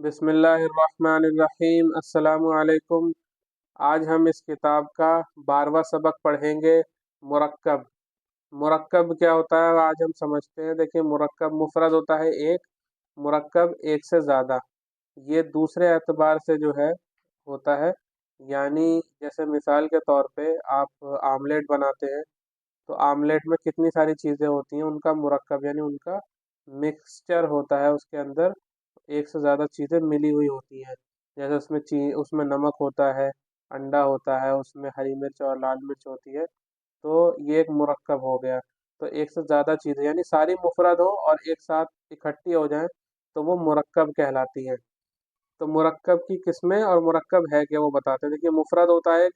बिस्मिल्लाहिर्रहमानिर्रहीम। अस्सलामु अलैकुम। आज हम इस किताब का 12वां सबक पढ़ेंगे। मुरक्कब। मुरक्कब क्या होता है आज हम समझते हैं। देखिए, मुरक्कब मुफरद होता है एक, मुरक्कब एक से ज़्यादा। ये दूसरे एतबार से जो है होता है, यानी जैसे मिसाल के तौर पे आप आमलेट बनाते हैं तो आमलेट में कितनी सारी चीज़ें होती हैं, उनका मुरक्कब यानी उनका मिक्सचर होता है। उसके अंदर एक से ज़्यादा चीज़ें मिली हुई होती हैं। जैसे उसमें नमक होता है, अंडा होता है, उसमें हरी मिर्च और लाल मिर्च होती है। तो ये एक मुरक्कब हो गया। तो एक से ज़्यादा चीज़ें यानी सारी मुफरद हो और एक साथ इकट्ठी हो जाएं तो वो मुरक्कब कहलाती हैं। तो मुरक्कब की किस्में और मुरक्कब है क्या वो बताते हैं। देखिए, मुफरद होता है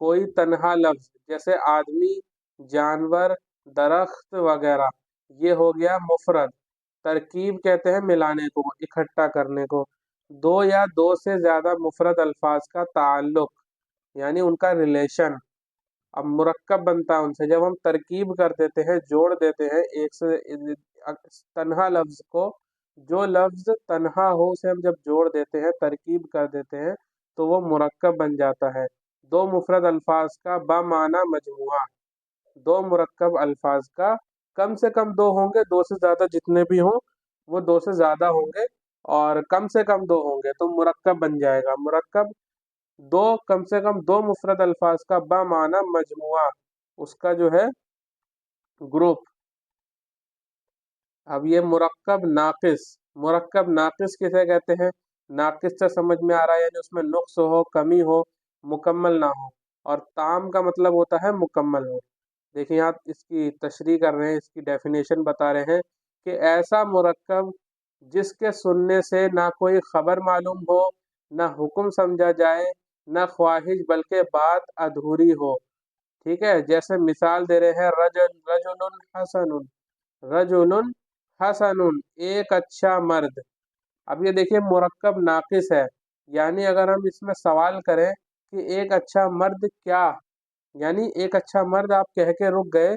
कोई तन्हा लफ्ज़, जैसे आदमी, जानवर, दरख्त वगैरह, ये हो गया मुफरद। तरकीब कहते हैं मिलाने को, इकट्ठा करने को। दो या दो से ज़्यादा मुफरद अल्फाज का ताल्लुक यानी उनका रिलेशन। अब मुरक्कब बनता है उनसे जब हम तरकीब कर देते हैं, जोड़ देते हैं एक से तन्हा लफ्ज़ को। जो लफ्ज़ तन्हा हो उसे हम जब जोड़ देते हैं, तरकीब कर देते हैं, तो वो मुरक्कब बन जाता है। दो मुफरद अल्फाज का बामाना मजमुआ। दो मुरक्कब अल्फाज का कम से कम दो होंगे, दो से ज़्यादा जितने भी हों वो दो से ज़्यादा होंगे, और कम से कम दो होंगे तो मुरक्कब बन जाएगा। मुरक्कब दो, कम से कम दो मुफरद अल्फाज का बामाना मजमुआ, उसका जो है ग्रुप। अब ये मुरक्कब नाकिस। मुरक्कब नाकिस किसे कहते हैं? नाकिस से समझ में आ रहा है यानी उसमें नुक्स हो, कमी हो, मुकम्मल ना हो। और ताम का मतलब होता है मुकम्मल हो। देखिए, आप इसकी तशरीह कर रहे हैं, इसकी डेफिनेशन बता रहे हैं कि ऐसा मुरक्कब जिसके सुनने से ना कोई खबर मालूम हो, ना हुक्म समझा जाए, ना ख्वाहिश बल्कि बात अधूरी हो। ठीक है, जैसे मिसाल दे रहे हैं, रजुल हसनुन, रजुल हसनुन, एक अच्छा मर्द। अब ये देखिए मुरक्कब नाकिस है, यानी अगर हम इसमें सवाल करें कि एक अच्छा मर्द क्या, यानी एक अच्छा मर्द आप कह के रुक गए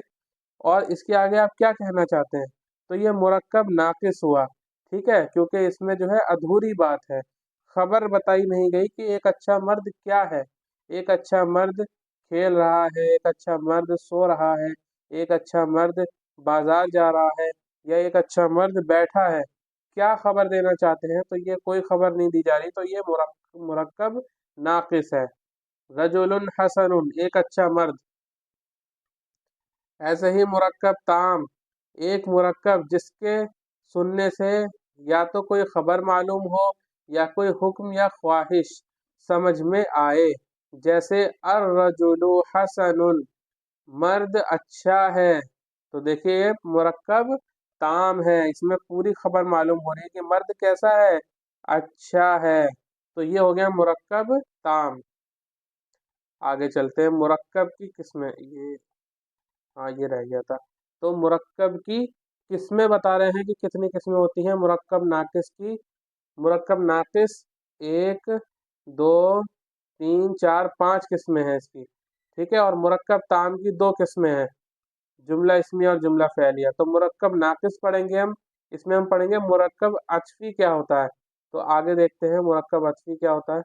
और इसके आगे आप क्या कहना चाहते हैं, तो ये मुरक्कब नाकिस हुआ। ठीक है, क्योंकि इसमें जो है अधूरी बात है, खबर बताई नहीं गई कि एक अच्छा मर्द क्या है। एक अच्छा मर्द खेल रहा है, एक अच्छा मर्द सो रहा है, एक अच्छा मर्द बाजार जा रहा है, या एक अच्छा मर्द बैठा है। क्या खबर देना चाहते हैं, तो ये कोई खबर नहीं दी जा रही, तो ये मुरक्कब नाकिस है। रजुलन हसनुन, एक अच्छा मर्द। ऐसे ही मुरक्कब ताम, एक मुरक्कब जिसके सुनने से या तो कोई खबर मालूम हो या कोई हुक्म या ख्वाहिश समझ में आए। जैसे अर्रजुलु हसनुन, मर्द अच्छा है। तो देखिए ये मुरक्कब ताम है, इसमें पूरी खबर मालूम हो रही है कि मर्द कैसा है, अच्छा है। तो ये हो गया मुरक्कब ताम। आगे चलते हैं, मुरक्कब की किस्में। ये, हाँ, ये रह गया था। तो मुरक्कब की किस्में बता रहे हैं कि कितनी किस्में होती हैं मुरक्कब नाकिस की। मुरक्कब नाकिस एक, दो, तीन, चार, पांच किस्में हैं इसकी। ठीक है, और मुरक्कब ताम की दो किस्में हैं, जुमला इस्मिया और जुमला फ़ेलिया। तो मुरक्कब नाकिस पढ़ेंगे हम, इसमें हम पढ़ेंगे मुरक्कब अतफी क्या होता है। तो आगे देखते हैं मुरक्कब अतफी क्या होता है।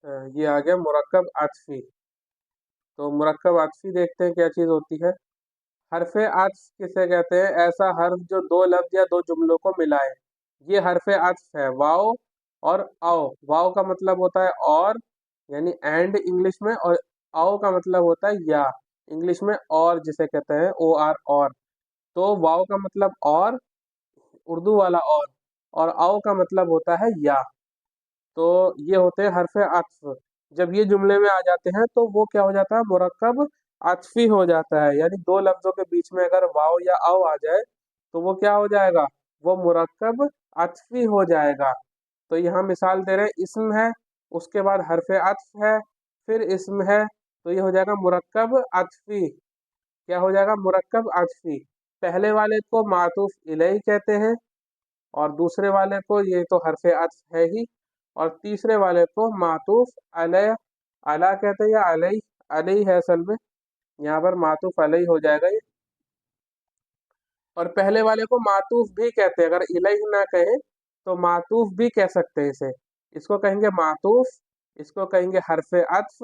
ये आ गया मुरक्कब अतफी। तो मुरक्कब अतफी देखते हैं क्या चीज़ होती है। हरफ़े अत्फ़ किसे कहते हैं? ऐसा हर्फ जो दो लफ्ज़ या दो जुमलों को मिलाए, ये हरफ़े अत्फ़ है। वाव और आओ। वाव का मतलब होता है और, यानी एंड इंग्लिश में, और आओ का मतलब होता है या, इंग्लिश में और जिसे कहते हैं ओ आर, और। तो वाव का मतलब और, उर्दू वाला और आओ का मतलब होता है या। तो ये होते हैं हरफ़े अत्फ़। जब ये जुमले में आ जाते हैं तो वो क्या हो जाता है, मुरक्कब अतफी हो जाता है। यानी दो लफ्ज़ों के बीच में अगर वाव या आओ आ जाए तो वो क्या हो जाएगा, वो मुरक्कब अतफी हो जाएगा। तो यहाँ मिसाल दे रहे हैं, इस्म है, उसके बाद हरफ़े अत्फ़ है, फिर इस्म है, तो ये हो जाएगा मुरक्कब अतफी। क्या हो जाएगा, मुरक्कब अतफी। पहले वाले को मातूफ इलैही कहते हैं, और दूसरे वाले को, ये तो हरफ अत्फ है ही, और तीसरे वाले को मातूफ अलैह, अला कहते हैं या अलई, अलई है असल में, यहाँ पर मातूफ अलई हो जाएगा ये। और पहले वाले को मातूफ भी कहते हैं, अगर इलैहि ना कहें तो मातूफ भी कह सकते हैं इसे। इसको कहेंगे मातूफ, इसको कहेंगे हरफ अत्फ,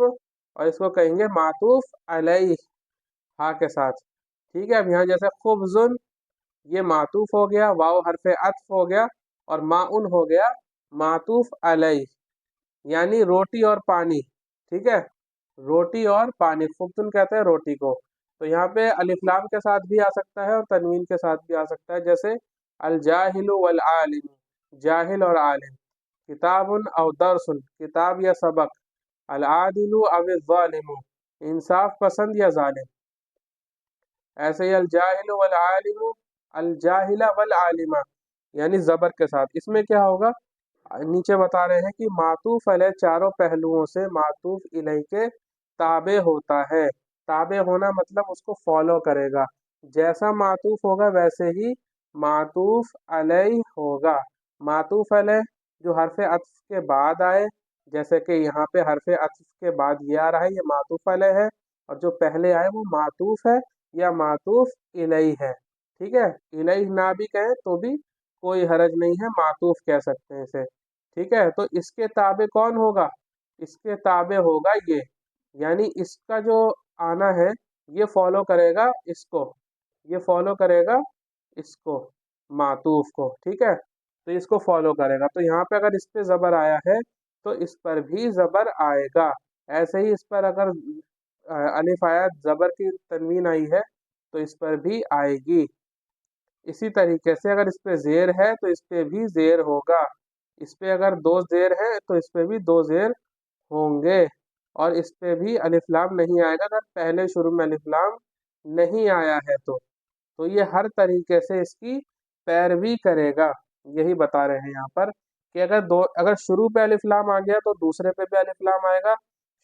और इसको कहेंगे मातूफ अलैहि, हा के साथ। ठीक है, अब यहाँ जैसे खुब्जुन, ये मातूफ हो गया, वाव हरफ अत्फ हो गया, और माउन हो गया मातूफ अलैहि, यानी रोटी और पानी। ठीक है, रोटी और पानी, खुब्जुन कहते हैं रोटी को। तो यहाँ पे अलिफ लाम के साथ भी आ सकता है और तनवीन के साथ भी आ सकता है, जैसे अल जाहिलु वल आलिम, जाहिल और आलिम। किताबुन अव दरसुन, किताब या सबक। अल आदिलु अव ज़ालिमु, इंसाफ पसंद या जालिम। ऐसे ही अल जाहिलु वल आलिमु, अल जाहिला वल आलिमा, यानी जबर के साथ। इसमें क्या होगा, नीचे बता रहे हैं कि मातूफ अलैह चारों पहलुओं से मातूफ इलैह के ताबे होता है। ताबे होना मतलब उसको फॉलो करेगा, जैसा मातूफ होगा वैसे ही मातूफ अलैह होगा। मातूफ अलैह जो हरफ अत्फ के बाद आए, जैसे कि यहाँ पे हरफ अत्फ के बाद ये आ रहा है, ये मातूफ अलैह है, और जो पहले आए वो मातूफ है या मातूफ इलैह है। ठीक है, इलैह ना भी कहें तो भी कोई हरज नहीं है, मातूफ कह सकते हैं इसे। ठीक है, तो इसके ताबे कौन होगा, इसके ताबे होगा ये, यानी इसका जो आना है ये फॉलो करेगा इसको, ये फॉलो करेगा इसको, मातूफ को। ठीक है, तो इसको फॉलो करेगा। तो यहाँ पे अगर इस पे ज़बर आया है तो इस पर भी ज़बर आएगा। ऐसे ही इस पर अगर अलिफ आया, ज़बर की तनवीन आई है, तो इस पर भी आएगी। इसी तरीके से अगर इस पे ज़ेर है तो इस पे भी ज़ेर होगा। इस पे अगर दो ज़ेर है तो इस पे भी दो ज़ेर होंगे। और इस पे भी अलिफ लाम नहीं आएगा अगर पहले शुरू में अलिफ लाम नहीं आया है तो ये हर तरीके से इसकी पैरवी करेगा। यही बता रहे हैं यहाँ पर कि अगर शुरू पे अलिफ लाम आ गया तो दूसरे पे भी अलिफ लाम आएगा।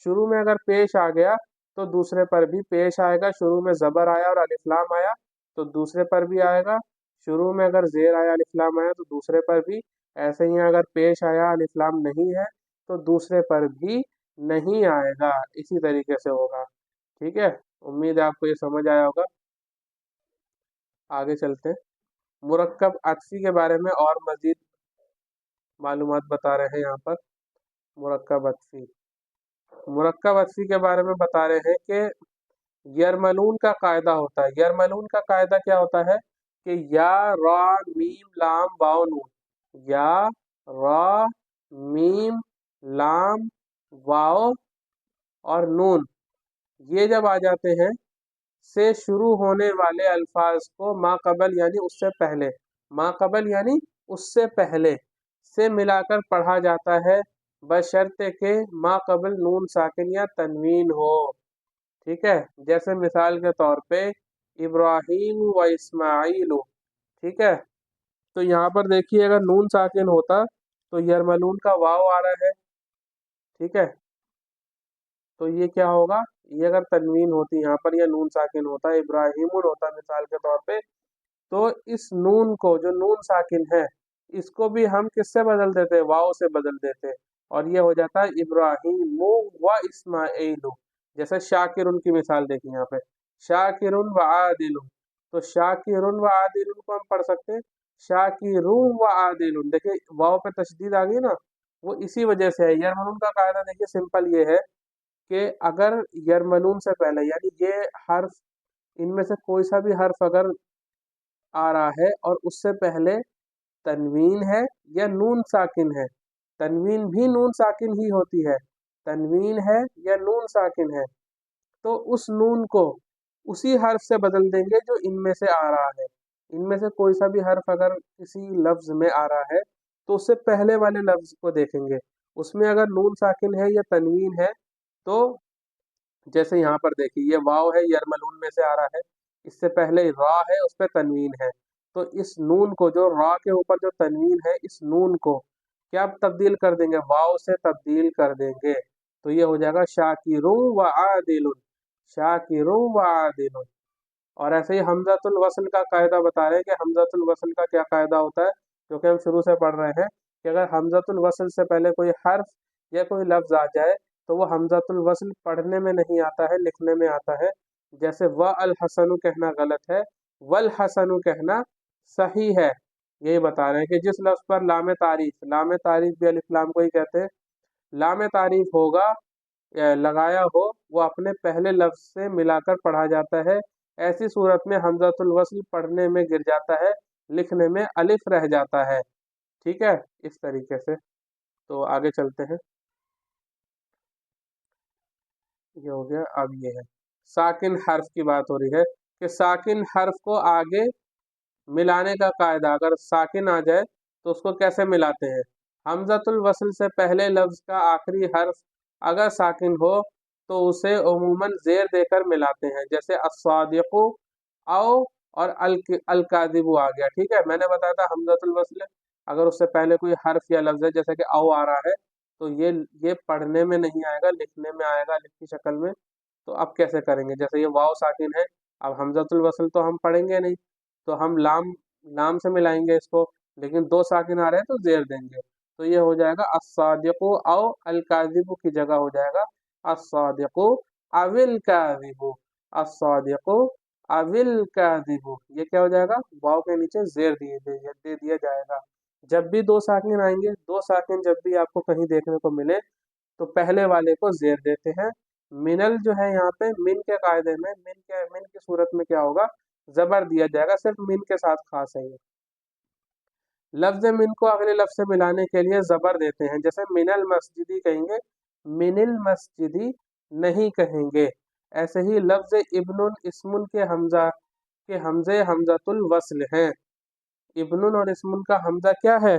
शुरू में अगर पेश आ गया तो दूसरे पर भी पेश आएगा। शुरू में ज़बर आया और अलिफ लाम आया तो दूसरे पर भी आएगा। शुरू में अगर ज़ेर आया अलिफ लाम आया तो दूसरे पर भी। ऐसे ही अगर पेश आया अलिफ लाम नहीं है तो दूसरे पर भी नहीं आएगा। इसी तरीके से होगा। ठीक है, उम्मीद है आपको ये समझ आया होगा। आगे चलते हैं, मुरक्कब अत्फी के बारे में और मजीद मालूमात बता रहे हैं यहाँ पर। मुरक्कब अत्फी, मुरक्कब अत्फी के बारे में बता रहे हैं कि यरमलून का कायदा होता है। यरमलून का कायदा क्या होता है कि या रा मीम लाम वाव नून, या रा मीम लाम वाव और नून, ये जब आ जाते हैं से शुरू होने वाले अल्फाज को माक़बल यानी उससे पहले, माक़बल यानी उससे पहले से मिलाकर पढ़ा जाता है, बशर्ते के माक़बल नून साकिन या तनवीन हो। ठीक है, जैसे मिसाल के तौर पे इब्राहीम व इस्माइल। ठीक है, तो यहाँ पर देखिए अगर नून साकिन होता तो यरमलून का वाव आ रहा है। ठीक है, तो ये क्या होगा, ये अगर तनवीन होती यहाँ पर या नून साकिन होता, इब्राहिमुन होता मिसाल के तौर पे, तो इस नून को जो नून साकिन है इसको भी हम किससे बदल देते, वाव से बदल देते, और ये हो जाता है इब्राहिमु व इस्माइलु। जैसे शाकिरुन की मिसाल देखिए यहाँ पे, शाकिरुन व आदिलुन, तो शाकिरुन व आदिलुन को हम पढ़ सकते हैं शाकिरुन व आदिलुन। देखिए वाव पे तशदीद आ गई ना, वो इसी वजह से है। यरमलून का कायदा देखिए सिंपल ये है कि अगर यरमलून से पहले यानी ये हर्फ, इनमें से कोई सा भी हर्फ अगर आ रहा है और उससे पहले तनवीन है या नून साकिन है, तनवीन भी नून साकिन ही होती है, तनवीन है या नून साकिन है, तो उस नून को उसी हर्फ से बदल देंगे जो इनमें से आ रहा है। इनमें से कोई सा भी हर्फ अगर किसी लफ्ज में आ रहा है तो उससे पहले वाले लफ्ज को देखेंगे, उसमें अगर नून साकिन है या तनवीन है, तो जैसे यहाँ पर देखिए ये वाव है, यरमलून में से आ रहा है, इससे पहले रा है उस पर तनवीन है, तो इस नून को जो रा के ऊपर जो तनवीन है इस नून को क्या तब्दील कर देंगे, वाव से तब्दील कर देंगे। तो ये हो जाएगा शाकिरुन व आदिलुन, शाकिरुन व आदिलुन। और ऐसे ही हमज़तुल वस्ल का कायदा बता रहे हैं कि हमज़तुल वस्ल का क्या कायदा होता है, क्योंकि हम शुरू से पढ़ रहे हैं कि अगर हमज़तुल वस्ल से पहले कोई हर्फ या कोई लफ्ज आ जाए तो वो हमज़तुल वस्ल पढ़ने में नहीं आता है, लिखने में आता है। जैसे व अल हसनु कहना गलत है, वल हसनु कहना सही है। यही बता रहे हैं कि जिस लफ्ज पर लाम तारीफ भी अलिफ लाम को ही कहते हैं, लाम तारीफ होगा लगाया हो, वो अपने पहले लफ्ज से मिलाकर पढ़ा जाता है। ऐसी सूरत में हमजतुल वस्ल पढ़ने में गिर जाता है, लिखने में अलिफ रह जाता है। ठीक है, इस तरीके से। तो आगे चलते हैं। ये हो गया। अब ये है साकिन हर्फ की बात हो रही है कि साकिन हर्फ को आगे मिलाने का कायदा, अगर साकिन आ जाए तो उसको कैसे मिलाते हैं। हमजतुल वस्ल से पहले लफ्ज का आखिरी हर्फ अगर साकिन हो तो उसे उमूमन जेर देकर मिलाते हैं, जैसे अस्सादिकु आओ और अल काज़िबु आ गया। ठीक है, मैंने बताया था हमजतुल वस्ल अगर उससे पहले कोई हर्फ या लफ्ज है, जैसे कि आओ आ रहा है, तो ये पढ़ने में नहीं आएगा, लिखने में आएगा, लिख की शक्ल में। तो अब कैसे करेंगे, जैसे ये वाव साकिन है, अब हमजतुल वस्ल तो हम पढ़ेंगे नहीं, तो हम लाम लाम से मिलाएंगे इसको, लेकिन दो साकिन आ रहे हैं तो जेर देंगे। तो ये हो जाएगा अस्सादिकु औ अल काज़िबु की जगह हो जाएगा अस्सादिकु अविल काज़िबु, अस्सादिकु अविल काज़िबु। ये क्या हो जाएगा, वाव के नीचे जेर दे दिया जाएगा। जब भी दो साकिन आएंगे, दो साकिन जब भी आपको कहीं देखने को मिले तो पहले वाले को जेर देते हैं। मिनल जो है यहाँ पे मिन के कायदे में, मिन की सूरत में क्या होगा, जबर दिया जाएगा, सिर्फ मिन के साथ खास है ये। लफ्ज मिन को अगले लफ्ज से मिलाने के लिए जबर देते हैं, जैसे मिनल मस्जिदी कहेंगे, मिनिल मस्जिदी नहीं कहेंगे। ऐसे ही लफ्ज इब्नुन इस्मुन के हमजे हमजतुल वस्ल हैं। इब्नुन और इस्मुन का हमजा क्या है,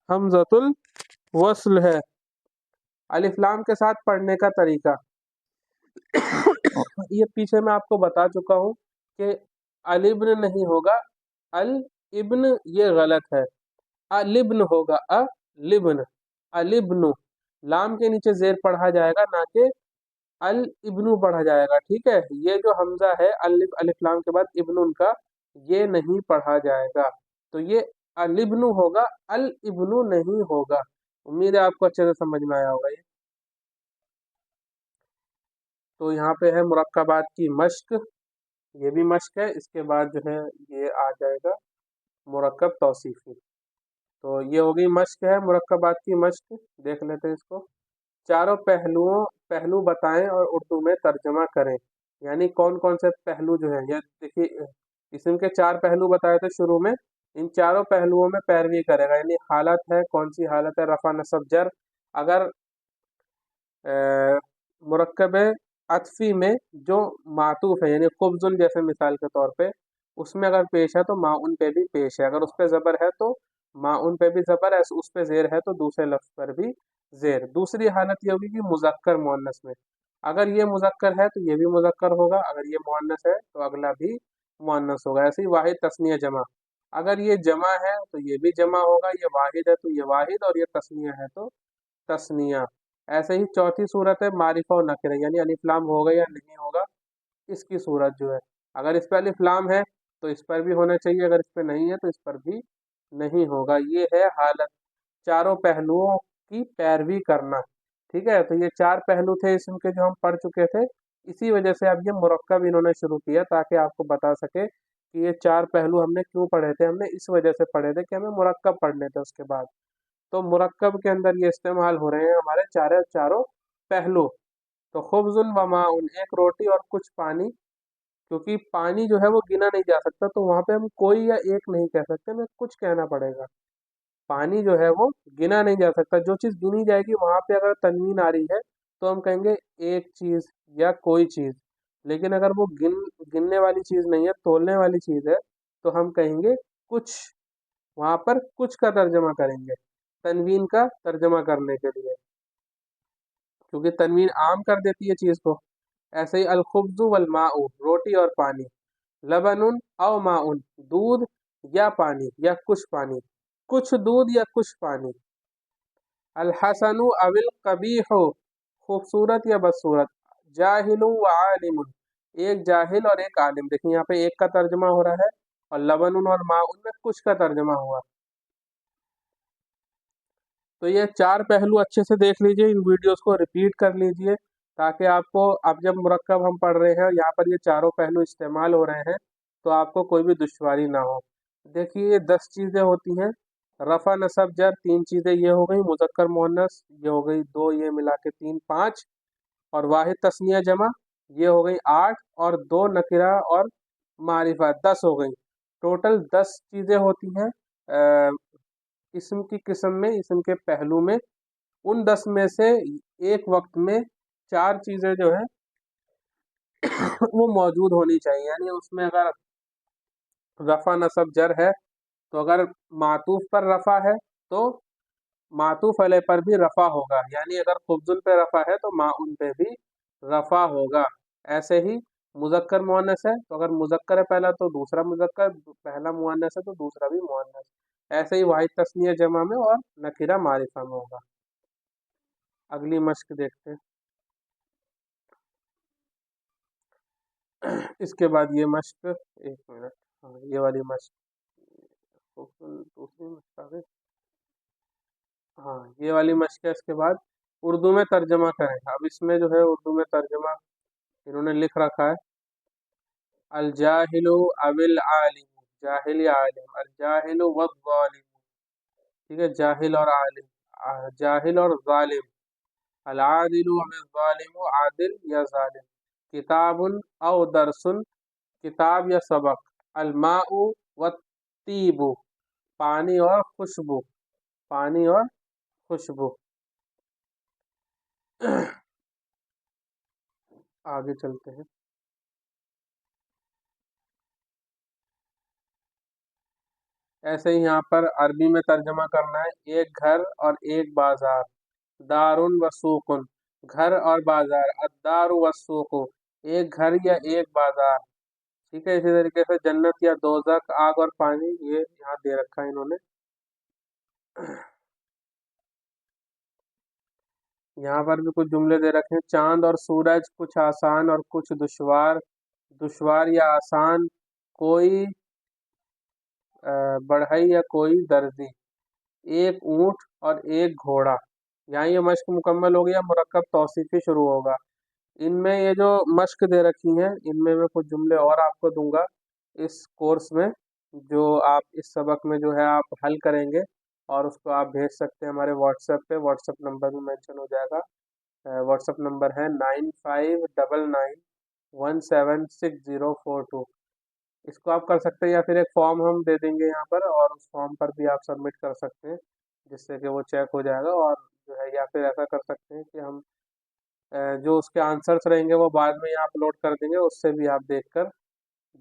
हमजतुल वस्ल है। अलिफ लाम के साथ पढ़ने का तरीका ये पीछे मैं आपको बता चुका हूँ कि अलिब्न नहीं होगा, अल इब्न, ये गलत है। अलिब्न होगा, अलिब्न, अलिब्नु। लाम के नीचे जेर पढ़ा जाएगा, ना कि अल इब्नु पढ़ा जाएगा। ठीक है, ये जो हमजा है अलिफ अलिफ लाम के बाद इब्नुन का, ये नहीं पढ़ा जाएगा। तो ये अलिब्नु होगा, अल इब्नु नहीं होगा। उम्मीद है आपको अच्छे से समझ में आया होगा ये। तो यहाँ पे है मुरक्कबात की मश्क, ये भी मश्क है। इसके बाद जो है ये आ जाएगा मुरक्कब तौसीफी। तो ये हो गई मश्क है, मुरक्कबात की मश्क। देख लेते हैं इसको। चारों पहलू बताएं और उर्दू में तर्जमा करें। यानी कौन कौन से पहलू जो है, ये देखिए इसम के चार पहलू बताए थे शुरू में, इन चारों पहलुओं में पैरवी करेगा। यानी हालत है, कौन सी हालत है, रफा नसब जर। अगर मुरक्कब अतफी में जो मातूफ है, यानी खुब्जुन जैसे मिसाल के तौर पे, उसमें अगर पेश है तो माउन पे भी पेश है, अगर उस पे ज़बर है तो माउन पे भी ज़बर है, उस पे ज़ेर है तो दूसरे लफ्ज़ पर भी ज़ेर। दूसरी हालत ये होगी कि मुज़क्कर मुअन्नस में, अगर ये मुज़क्कर है तो ये भी मुज़क्कर होगा, अगर ये मुअन्नस है तो अगला भी मुअन्नस होगा। ऐसे ही वाहिद तस्निया जमा, अगर ये जमा है तो ये भी जमा होगा, ये वाहिद है तो ये वाहिद, और ये तस्निया है तो तस्निया। ऐसे ही चौथी सूरत है मारिफा और नकरे, यानी अलिफ लाम होगा या नहीं होगा, इसकी सूरत जो है, अगर इस पर अलिफ लाम है तो इस पर भी होना चाहिए, अगर इस पर नहीं है तो इस पर भी नहीं होगा। ये है हालत, चारों पहलुओं की पैरवी करना। ठीक है, तो ये चार पहलू थे इसम के जो हम पढ़ चुके थे, इसी वजह से अब ये मुरक्कब इन्होंने शुरू किया, ताकि आपको बता सके कि ये चार पहलू हमने क्यों पढ़े थे। हमने इस वजह से पढ़े थे कि हमें मुरक्कब पढ़ने थे उसके बाद। तो मुरक्कब के अंदर ये इस्तेमाल हो रहे हैं हमारे चारों पहलू। तो खुब्जुन व माउन, एक रोटी और कुछ पानी, क्योंकि पानी जो है वो गिना नहीं जा सकता, तो वहां पे हम कोई या एक नहीं कह सकते, हमें कुछ कहना पड़ेगा। पानी जो है वो गिना नहीं जा सकता, जो चीज़ गिनी जाएगी वहां पे अगर तनवीन आ रही है तो हम कहेंगे एक चीज़ या कोई चीज़। लेकिन अगर वो गिनने वाली चीज़ नहीं है, तोलने वाली चीज़ है, तो हम कहेंगे कुछ। वहां पर कुछ का तर्जमा करेंगे तनवीन का तर्जमा करने के लिए, क्योंकि तनवीन आम कर देती है चीज़ को। ऐसे ही अल खुब्ज़ु वल माउ, रोटी और पानी। लबनुन औ माउन, दूध या पानी या कुछ पानी, कुछ दूध या कुछ पानी। अल हसनु अविल कबीहु, खूबसूरत या बदसूरत। जाहिलु व आलिमुन, एक जाहिल और एक आलिम। देखिए यहाँ पे एक का तर्जमा हो रहा है और लबनुन और माउन में कुछ का तर्जमा हुआ। तो ये चार पहलू अच्छे से देख लीजिए, इन वीडियोस को रिपीट कर लीजिए, ताकि आपको अब जब मुरक्कब हम पढ़ रहे हैं यहाँ पर ये चारों पहलू इस्तेमाल हो रहे हैं तो आपको कोई भी दुश्वारी ना हो। देखिए ये 10 चीज़ें होती हैं। रफ़ा नसब जर 3 चीज़ें ये हो गई, मुज़क्कर मुअन्नस ये हो गई 2, ये मिला के 3 5, और वाहिद तस्निया जमा ये हो गई 8, और 2 नकिरा और मारिफा 10 हो गई। टोटल 10 चीज़ें होती हैं इस्म की किस्म में, इस्म के पहलू में। उन 10 में से एक वक्त में 4 चीज़ें जो है वो मौजूद होनी चाहिए। यानी उसमें अगर रफ़ा नसब जर है तो अगर मातूफ पर रफ़ा है तो मातूफ अलैह पर भी रफ़ा होगा, यानी अगर खुब्ज़ुन पे रफ़ा है तो माउन पे भी रफ़ा होगा। ऐसे ही मुज़क्कर मुअन्नस है तो अगर मुज़क्कर है पहला तो दूसरा मुज़क्कर, पहला मुअन्नस है तो दूसरा भी मुअन्नस। ऐसे ही वाहिद तस्निया जमा में और नकिरा मारिफा में होगा। अगली मश्क देखते हैं। इसके बाद ये मश्क, एक मिनट, हाँ ये वाली मश्क, दूसरी मश्क आ गई। हाँ ये वाली मश्क है। इसके बाद उर्दू में तर्जमा करें। अब इसमें जो है उर्दू में तर्जमा इन्होंने लिख रखा है, अल जाहिलु अविल आलिम, जाहिल या आलिम, अल जाहिलु वज़्ज़ालिम। ठीक है, जाहिल और आलिम, जाहिल और जालिम। अल आदिलु अविल ज़ालिमु, आदिल या जालिम। किताबुन औ दरसुन, किताब या सबक। अल माउ व तीबु, पानी और खुशबू, पानी और खुशबू। आगे चलते हैं। ऐसे ही यहाँ पर अरबी में तर्जमा करना है, एक घर और एक बाजार। दारुन व सूकुन, घर और बाजार। अद्दारु व सूकु, एक घर या एक बाजार। ठीक है, इसी तरीके से जन्नत या दोजख, आग और पानी, ये यहाँ दे रखा है इन्होंने। यहाँ पर भी कुछ जुमले दे रखे हैं, चांद और सूरज, कुछ आसान और कुछ दुश्वार। दुश्वार या आसान, कोई बढ़ई या कोई दर्जी, एक ऊंट और एक घोड़ा। यहाँ ये मश्क मुकम्मल हो गया, मुरक्कब तौसीफी शुरू होगा। इनमें ये जो मश्क दे रखी हैं इनमें मैं कुछ जुमले और आपको दूंगा इस कोर्स में, जो आप इस सबक में जो है आप हल करेंगे और उसको आप भेज सकते हैं हमारे व्हाट्सएप पे। व्हाट्सएप नंबर भी मेंशन हो जाएगा। व्हाट्सएप नंबर है 9599176042। इसको आप कर सकते हैं, या फिर एक फॉर्म हम दे देंगे यहाँ पर और उस फॉर्म पर भी आप सबमिट कर सकते हैं, जिससे कि वो चेक हो जाएगा। और जो है या फिर ऐसा कर सकते हैं कि हम जो उसके आंसर्स रहेंगे वो बाद में यहाँ अपलोड कर देंगे, उससे भी आप देखकर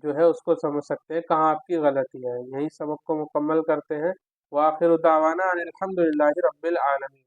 जो है उसको समझ सकते हैं कहाँ आपकी गलती है। यही सबक को मुकम्मल करते हैं। वाखिर दावाना अनिल हम्दुलिल्लाहि रब्बिल आलमीन।